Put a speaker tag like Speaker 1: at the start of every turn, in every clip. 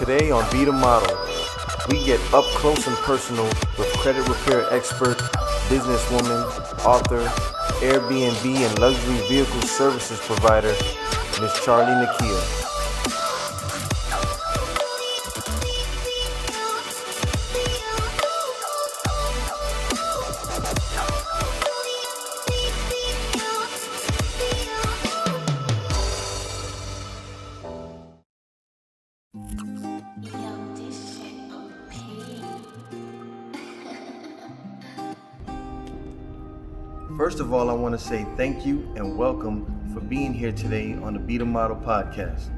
Speaker 1: Today on Be the Model, we get up close and personal with credit repair expert, businesswoman, author, Airbnb and luxury vehicle services provider, Miss CHARLI NIKIA. First of all, I want to say thank you and welcome for being here today on the Be the Model podcast.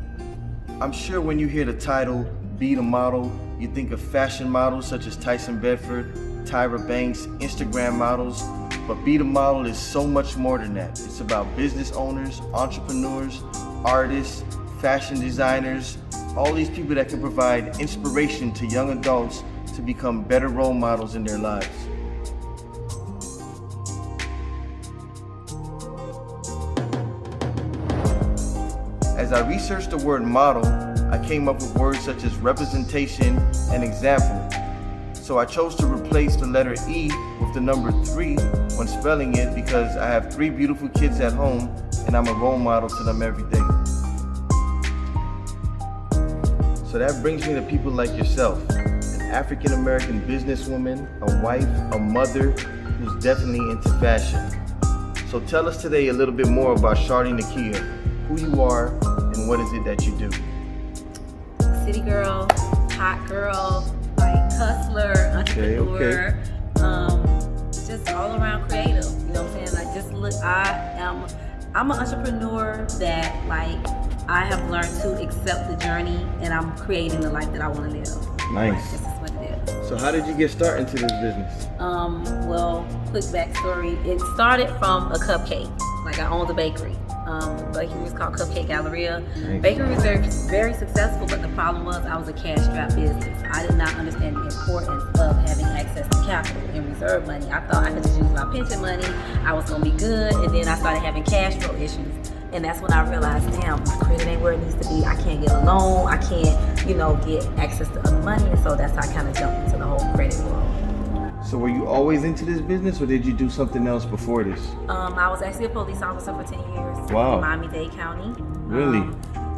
Speaker 1: I'm sure when you hear the title, Be the Model, you think of fashion models such as Tyson Bedford, Tyra Banks, Instagram models, but Be the Model is so much more than that. It's about business owners, entrepreneurs, artists, fashion designers, all these people that can provide inspiration to young adults to become better role models in their lives. As I researched the word model, I came up with words such as representation and example. So I chose to replace the letter E with the number 3 when spelling it because I have 3 beautiful kids at home and I'm a role model to them every day. So that brings me to people like yourself, an African-American businesswoman, a wife, a mother who's definitely into fashion. So tell us today a little bit more about CHARLI NIKIA, who you are, and what is it that you do?
Speaker 2: City girl, hot girl, like hustler, entrepreneur, just all around creative. You know what I'm saying? Like just look, I'm an entrepreneur that like I have learned to accept the journey, and I'm creating the life that I want to live.
Speaker 1: Nice.
Speaker 2: This is what it is.
Speaker 1: So how did you get started into this business?
Speaker 2: Well, quick backstory. It started from a cupcake. Like I owned a bakery. The bakery was called Cupcake Galleria.
Speaker 1: Nice.
Speaker 2: Bakery was very, very successful, but the problem was I was a cash-strapped business. I did not understand the importance of having access to capital and reserve money. I thought I could just use my pension money. I was gonna be good, and then I started having cash flow issues. And that's when I realized, damn, my credit ain't where it needs to be. I can't get a loan. I can't, get access to other money. And so that's how I kind of jumped into the whole credit world.
Speaker 1: So were you always into this business, or did you do something else before this?
Speaker 2: I was actually a police officer for 10 years
Speaker 1: Wow.
Speaker 2: in Miami-Dade County.
Speaker 1: Really?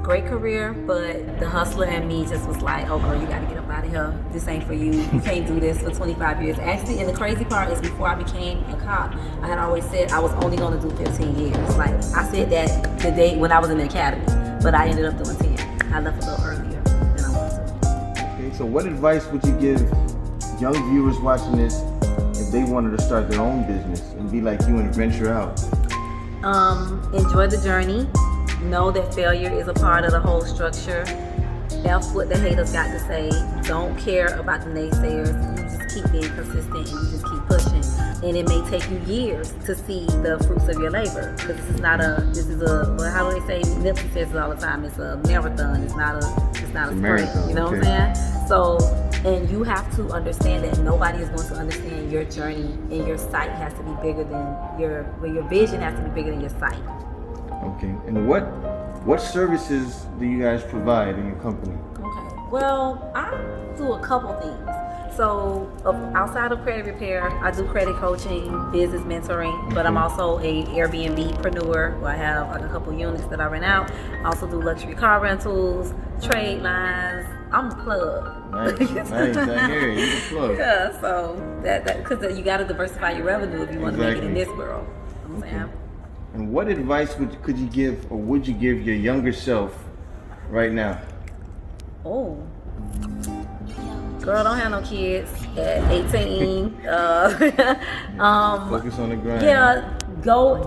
Speaker 2: Great career, but the hustler in me just was like, oh girl, you gotta get up out of here. This ain't for you. You can't do this for 25 years. Actually, and the crazy part is before I became a cop, I had always said I was only gonna do 15 years. Like, I said that the day when I was in the academy, but I ended up doing 10. I left a little earlier than I wanted to.
Speaker 1: Okay, so what advice would you give young viewers watching this if they wanted to start their own business and be like you and venture out?
Speaker 2: Enjoy the journey. Know that failure is a part of the whole structure. F what the haters got to say. Don't care about the naysayers. You just keep being consistent and you just keep pushing. And it may take you years to see the fruits of your labor. Because well, how do they say? Nipsey says it all the time. It's a marathon. It's not a sprint.
Speaker 1: Marathon,
Speaker 2: You know what I'm saying? So, and you have to understand that nobody is going to understand your journey, and your sight has to be bigger than your vision has to be bigger than your sight.
Speaker 1: Okay, and what services do you guys provide in your company?
Speaker 2: Okay, well, I do a couple things. So outside of credit repair, I do credit coaching, business mentoring, but I'm also a Airbnb-preneur where I have like a couple units that I rent out. I also do luxury car rentals, trade lines. I'm the plug.
Speaker 1: Nice. I hear you. You're the plug.
Speaker 2: Yeah, so that because you got to diversify your revenue if you want to make it in this world. You know what I'm saying?
Speaker 1: And what advice would you give your younger self right now?
Speaker 2: Oh. Girl, don't have no kids at 18.
Speaker 1: Focus on the grind.
Speaker 2: Yeah,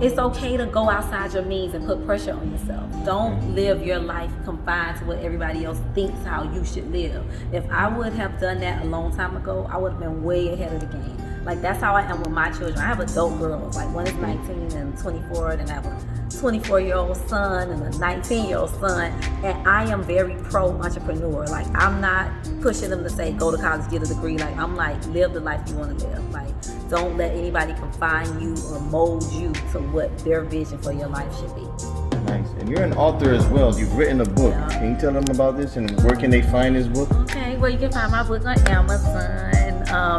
Speaker 2: it's okay to go outside your means and put pressure on yourself. Don't live your life confined to what everybody else thinks how you should live. If I would have done that a long time ago, I would have been way ahead of the game. Like, that's how I am with my children. I have adult girls. Like, one is 19 and 24, and I have a 24-year-old son and a 19-year-old son. And I am very pro-entrepreneur. Like, I'm not pushing them to say, go to college, get a degree. Like, I'm like, live the life you want to live. Like, don't let anybody confine you or mold you to what their vision for your life should be.
Speaker 1: Nice. And you're an author as well. You've written a book.
Speaker 2: Yeah.
Speaker 1: Can you tell them about this and where can they find this book?
Speaker 2: Okay, well, you can find my book on Amazon.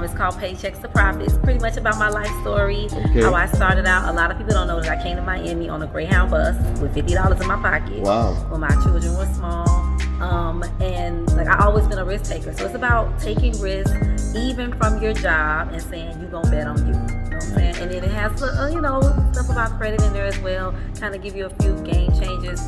Speaker 2: It's called Paychecks to Profits. Pretty much about my life story,
Speaker 1: Okay.
Speaker 2: how I started out. A lot of people don't know that I came to Miami on a Greyhound bus with $50 in my pocket.
Speaker 1: Wow.
Speaker 2: When my children were small. And like I always been a risk taker. So it's about taking risks even from your job and saying you're gonna bet on you. You know what I'm saying? And then it has stuff about credit in there as well. Kind of give you a few game changes,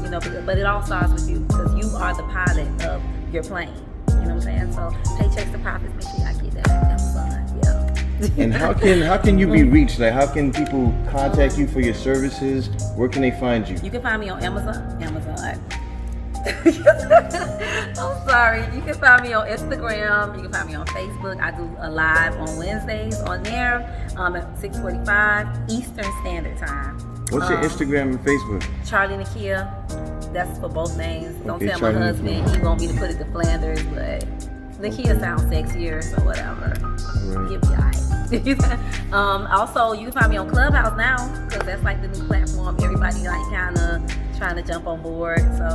Speaker 2: but it all starts with you because you are the pilot of your plane. You know what I'm saying? So Paychecks to Profits, make sure y'all get that on Amazon. Yeah.
Speaker 1: And how can you be reached? Like how can people contact you for your services? Where can they find you?
Speaker 2: You can find me on Amazon. I'm sorry. You can find me on Instagram. You can find me on Facebook. I do a live on Wednesdays on there at 6:45 Eastern Standard Time.
Speaker 1: What's your Instagram and Facebook?
Speaker 2: CHARLI NIKIA. That's for both names. Don't
Speaker 1: Okay,
Speaker 2: tell
Speaker 1: CHARLI
Speaker 2: my husband. He want me to put it to Flanders, but NIKIA sounds sexier, so whatever.
Speaker 1: Right.
Speaker 2: Give me also, you can find me on Clubhouse now because that's like the new platform. Everybody like kind of trying to jump on board. So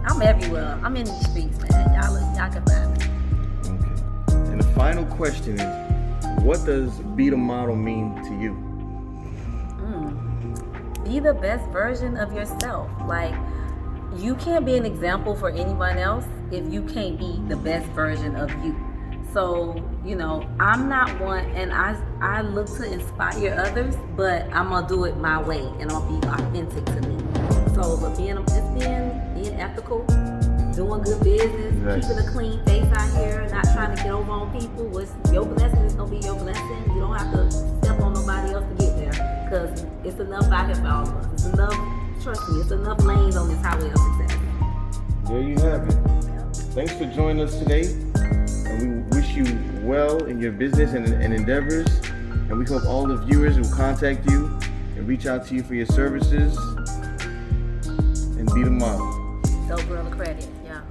Speaker 2: I'm everywhere. I'm in these streets, man. Y'all can find me.
Speaker 1: Okay. And the final question is, what does be the model mean to you?
Speaker 2: Be the best version of yourself. Like, you can't be an example for anyone else if you can't be the best version of you. So, I'm not one, and I look to inspire others, but I'm gonna do it my way, and I'll be authentic to me. So, but being ethical, doing good business,
Speaker 1: Right.
Speaker 2: keeping a clean face out here, not trying to get over on people. What's your blessing is gonna be your blessing. You don't have to step on nobody else to get there, because it's enough out here for all of us. It's enough. Trust me, it's enough lanes on this highway of success.
Speaker 1: There you have it. Thanks for joining us today. And we wish you well in your business and endeavors. And we hope all the viewers will contact you and reach out to you for your services and be the model.
Speaker 2: Dope girl of credit, yeah.